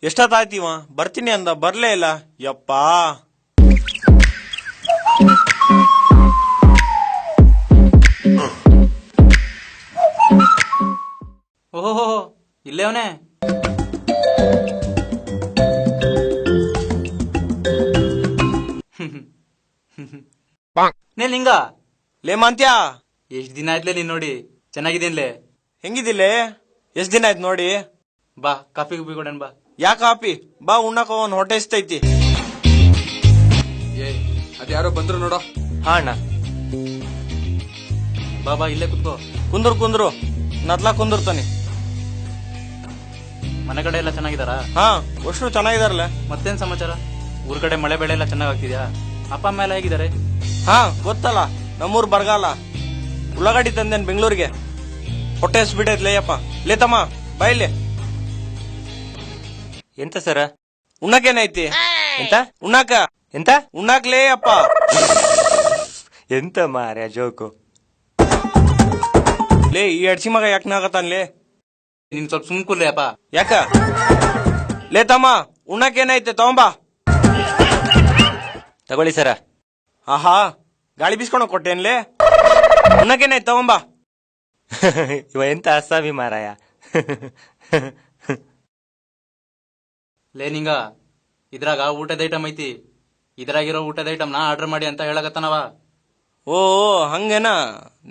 ಎಷ್ಟೊತ್ತಾಯ್ತಿವ ಬರ್ತೀನಿ ಅಂದ ಬರ್ಲೇ ಇಲ್ಲ. ಯಪ್ಪಾ ಓಹೋ ಇಲ್ಲೇ ಅವನೇ. ನೇ ಲಿಂಗ ಲೇ ಮಾಂತ್ಯಾ, ಎಷ್ಟ್ ದಿನ ಆಯ್ತಲೇ ನೀನ್ ನೋಡಿ. ಚೆನ್ನಾಗಿದ್ದೇನ್ಲೇ? ಹೆಂಗಿದಿಲ್ಲೇ? ಎಷ್ಟ್ ದಿನ ಆಯ್ತು ನೋಡಿ. ಬಾ ಕಾಫಿ ಗುಬ್ಬಿ ಕೊಡೋಣ ಬಾ. ಯಾ ಕಾಪಿ? ಬಾ ಉಣ್ಣಕ ಒಂದ್ ಹೊಟ್ಟೆ ಎಷ್ಟೈತಿ. ಏ ಅದ್ಯಾರೋ ಬಂದ್ರು ನೋಡೋ. ಹಾ ಅಣ್ಣ. ಬಾ ಬಾ ಇಲ್ಲೇ ಕುತ್ಕೋ. ಕುಂದ್ರು ಕುಂದ್ರು ನತ್ಲಾ ಕುಂದಿರ್ತಾನೆ. ಮನೆ ಕಡೆ ಎಲ್ಲ ಚೆನ್ನಾಗಿದಾರಾ? ಹಾ ಅಷ್ಟು ಚೆನ್ನಾಗಿದಾರಲ್ಲ. ಮತ್ತೇನ್ ಸಮಾಚಾರ? ಊರ್ ಕಡೆ ಮಳೆ ಬೆಳೆ ಎಲ್ಲ ಚೆನ್ನಾಗ್ ಆಗ್ತಿದ್ಯಾ? ಅಪ್ಪ ಅಮ್ಮ ಎಲ್ಲ ಹೇಗಿದ್ದಾರೆ? ಹಾ ಗೊತ್ತಲ್ಲ, ನಮ್ಮೂರ್ ಬರಗಾಲ. ಉಳ್ಳಾಗಡ್ಡಿ ತಂದೇನ್ ಬೆಂಗಳೂರಿಗೆ. ಹೊಟ್ಟೆ ಹಸ್ಬಿಟ್ಟೈತ್ಲೇ ಯಪ್ಪ. ಲೇ ತಮ್ಮ ಬಾಯಿಲೆ. ಎಂತ ಸರ? ಉಣ್ಣಕೇನೈತಿ? ಎಂತ ಉಣ್ಣಾಕ ಎಂತ ಉಣ್ಣಾಕ್ಲೇ ಅಪ್ಪ. ಎಂತ ಮಾರ್ಯ ಜೋಕು. ಲೇ ಈ ಅಡ್ಸಿ ಮಗ ಯಾಕೆ ನಾಗತಾನ್ಲೇ? ನೀನ್ ಸ್ವಲ್ಪ ಸುಮ್ಕುಲ್ಲೆ ಅಪ್ಪ. ಯಾಕ? ಲೇ ತಮ್ಮ ಉಣ್ಣಕೇನೈತೆ ತಗೊಂಬಾ. ತಗೊಳ್ಳಿ ಸರ. ಆಹಾ ಗಾಳಿ ಬೀಸ್ಕೊಂಡ ಕೊಟ್ಟೇನ್ಲೇ. ಉಣ್ಣಕೇನೈತೆ ತಗೊಂಬಾ. ಇವ ಎಂತ ಅಸ್ಸಾಮಿ ಮಾರಾಯ. ಲೇ ನಿಂಗ, ಇದ್ರಾಗ ಊಟದ ಐಟಮ್ ಐತಿ. ಇದ್ರಾಗಿರೋ ಊಟದ ಐಟಮ್ ನಾ ಆರ್ಡರ್ ಮಾಡಿ ಅಂತ ಹೇಳಕತ್ತನವ. ಓ ಹಂಗೇನಾ?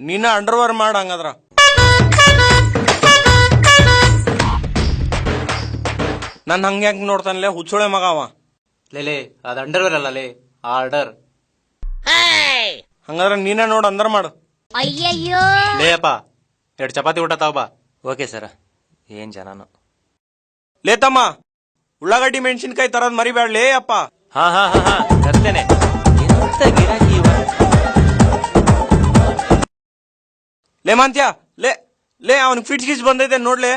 ನೀನ ಅಂಡರ್ವರ್ ಮಾಡ ಹಂಗದ್ರ. ನನ್ ಹಂಗ ಯಾಕೆ ನೋಡ್ತಾನಲೇ ಹುಚ್ಚೋಳೆ ಮಗ ಅವ. ಲೇ ಅದ್ ಅಂಡರ್ವೇರ್ ಅಲ್ಲ ಲೇ, ಆರ್ಡರ್. ಹಂಗಾದ್ರ ನೀನ ನೋಡ್ ಅಂದರ್ ಮಾಡು. ಅಯ್ಯಯ್ಯೋ ಲೇ ಅಪ್ಪ 2 ಚಪಾತಿ ಊಟ ತಾವ ಬಾ. Okay sir. ಏನ್ ಜನನು. ಲೇ ತಮ್ಮ ಉಳ್ಳಾಗಡ್ಡಿ ಮೆಣಸಿನ್ಕಾಯಿ ತರದ್ ಮರಿಬ್ಯಾಡ್ಲೇ ಅಪ್ಪ. ಹಾ ಹಾ ಹಾ ಹಾ ತರ್ತೇನೆ. ಎಂತ ಗಿರಾಕಿ ಇವ. ಲೇ ಮಾಂತ್ಯ, ಲೇ ಲೇ ಅವನ್ ಫಿಟ್ಸ್ ಗಿಟ್ಸ್ ಬಂದೈತೆ ನೋಡ್ಲೆ.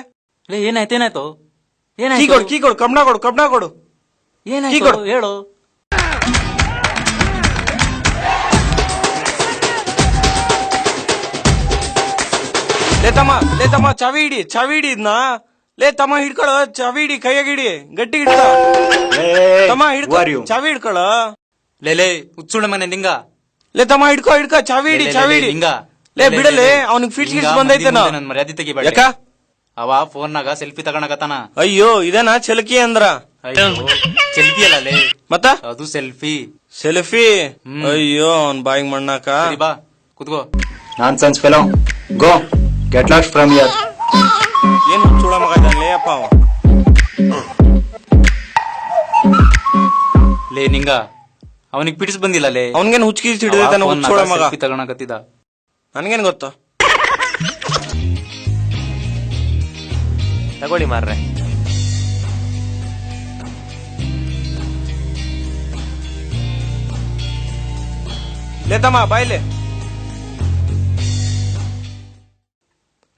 ಲೇ ಏನಾಯ್ತು? ಕೀ ಕೊಡು ಕಬ್ಣ ಕೊಡು. ಏನಾಯ್ತು ಹೇಳು. ಲೇ ತಮ್ಮ ಚಾವಿ ಹಿಡಿ ಇದ್ನ. ಲೇ ತಮ್ಮ ಹಿಡ್ಕೊಳ ಚಾವಿ ಹಿಡಿ, ಕೈಯಾಗ ಹಿಡಿ, ಗಟ್ಟಿ ಹಿಡ್ಕ ತಮ್ಮ. ಹಿಡ್ಕೊ ಚಾವಿ ಹಿಡ್ಕೊಳ. ಲೇ ಹುಚ್ಚುಳ ಮನೆ ನಿಂಗ. ಲೇ ತಮ್ಮ ಹಿಡ್ಕೊ ಚಾವಿ ಹಿಡಿ ನಿಂಗ. ಲೇ ಬಿಡಲೇ ಅವ್ನಿಗೆ ಫಿಟ್ಸ್ ಗಿಟ್ಸ್ ಬಂದೈತೆ. ನನ್ ಮರ್ಯಾದೆ ತೆಗಿಬೇಡ. ಯಾಕ? ಅವ ಫೋನ್ನಾಗ ಸೆಲ್ಫಿ ತಗೊಳಕತ್ತಾನ. ಅಯ್ಯೋ ಇದೇನಾ ಚಲಕಿ ಅಂದ್ರ? ಸೆಲ್ಫಿ ಅಲ್ಲ ಲೇ, ಮತ್ತ ಅದು ಸೆಲ್ಫಿ. ಅಯ್ಯೋ ಅವ್ನ್ ಬಾಯಿಗೆ ಮಣ್ಣಾಕ. ಬಾ ಕುತ್ಕೋ. Nonsense fellow. Go. Get lost from here. ಏನ್ ಹುಚ್ಚುಳ ಮಗ ಇದ್ದಾನೆ ಅಪ್ಪ ಅವ. ಲೇ ನಿಂಗ, ಅವನಿಗೆ ಪಿಟಿಸ್ ಬಂದಿಲ್ಲ ಲೇ. ಅವನ್ಗೇನ್ ಹುಚ್ಕಿ ಹಿಡಿದೈತಾನ ಹುಚ್ಚುಳ ಮಗ. ಸೆಲ್ಫಿ ತಗೊಳಕತ್ತಿದ. ನನ್ಗೇನ್ ಗೊತ್ತ. ತಗೊಳ್ಳಿ ಮಾರ್ರೆ. ಲೇ ತಮ್ಮ ಬಾಯ್ಲೆ.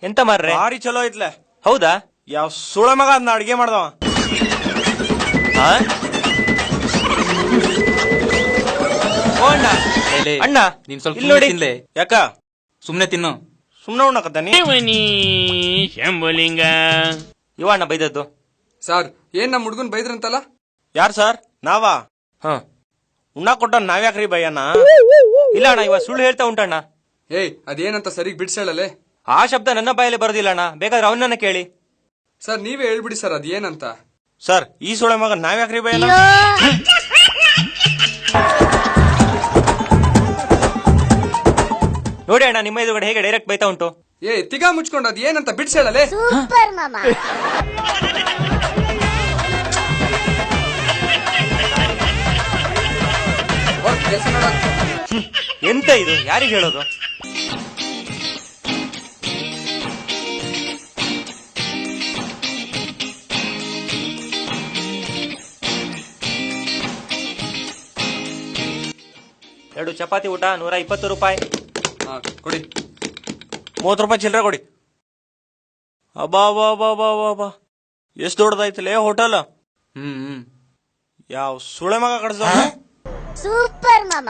ಎಂತ ಮಾರ್ರೆ? ಭಾರಿ ಚಲೋ ಐತ್ಲೆ. ಹೌದಾ? ಯಾವ ಸುಳ ಮಗ ಅದನ್ನ ಅಡ್ಗೆ ಮಾಡ್ದವ. ಹಾ ಓ ಅಣ್ಣ. ಲೇ, ಅಣ್ಣ ನೀನ್ ಸ್ವಲ್ಪ ಇಲ್ಲಿ ನೋಡಿ. ತಿನ್ಲೇ. ಯಾಕ? ಸುಮ್ನೆ ತಿನ್ನು. ಸುಮ್ನೆ ಉಣ್ಣಕತ್ತಾನಿ. ಶಂಭುಲಿಂಗ ಇವ ಅಣ್ಣ ಬೈದದ್ದು. ಸರ್ ಏನ್ ನಮ್ ಹುಡ್ಗನ್ ಬೈದ್ರಂತಲ್ಲ? ಯಾರ್ ಸರ್? ನಾವಾ? ಹ ಉಣ್ಣಾಕ್ ಕೊಟ್ಟ ನಾವ್ಯಾಕ್ರಿ ಬಯ್ಯಣ್ಣ? ಇಲ್ಲ ಅಣ್ಣ, ಇವ ಸುಳ್ಳು ಹೇಳ್ತಾ ಉಂಟಣ್ಣ. ಏಯ್ ಅದೇನಂತ ಸರಿಗ್ ಬಿಡ್ಸೇಳಲೆ. ಆ ಶಬ್ದ ನನ್ನ ಬಾಯಲ್ಲಿ ಬರೋದಿಲ್ಲ ಅಣ್ಣ, ಬೇಕಾದ್ರೆ ಅವನನ್ನ ಕೇಳಿ. ಸರ್ ನೀವೇ ಹೇಳ್ಬಿಡಿ ಸರ್ ಅದೇನಂತ. ಸರ್ ಈ ಸುಳೆ ಮಗ ನಾವ್ಯಾಕ್ರಿ ಬಯ್ಯಣ್ಣ? ನೋಡಿ ಅಣ್ಣ, ನಿಮ್ಮ ಎದುರುಗಡೆ ಹೇಗೆ ಡೈರೆಕ್ಟ್ ಬೈತಾ ಉಂಟು. ಏ ತಿಗಾ ಮುಚ್ಕೊಂಡು ಅದ್ ಏನಂತ ಬಿಡ್ಸೇಳಲೆ. ಸೂಪರ್ ಮಾಮ. ಎಂತ ಇದು, ಯಾರಿಗೆ ಹೇಳೋದು? ಎರಡು ಚಪಾತಿ ಊಟ 120 ರೂಪಾಯಿ. ಕೊಡಿ. 30 ರೂಪಾಯಿ ಚಿಲ್ಲರೆ ಕೊಡಿ. ಅಬ್ಬಾ ಎಷ್ಟ್ ದೊಡ್ಡದೈತಲೇ ಹೋಟೆಲ್. ಯಾವ ಸುಳೆ ಮಗ ಕಡ್ಸ. ಸೂಪರ್ ಮಾಮ.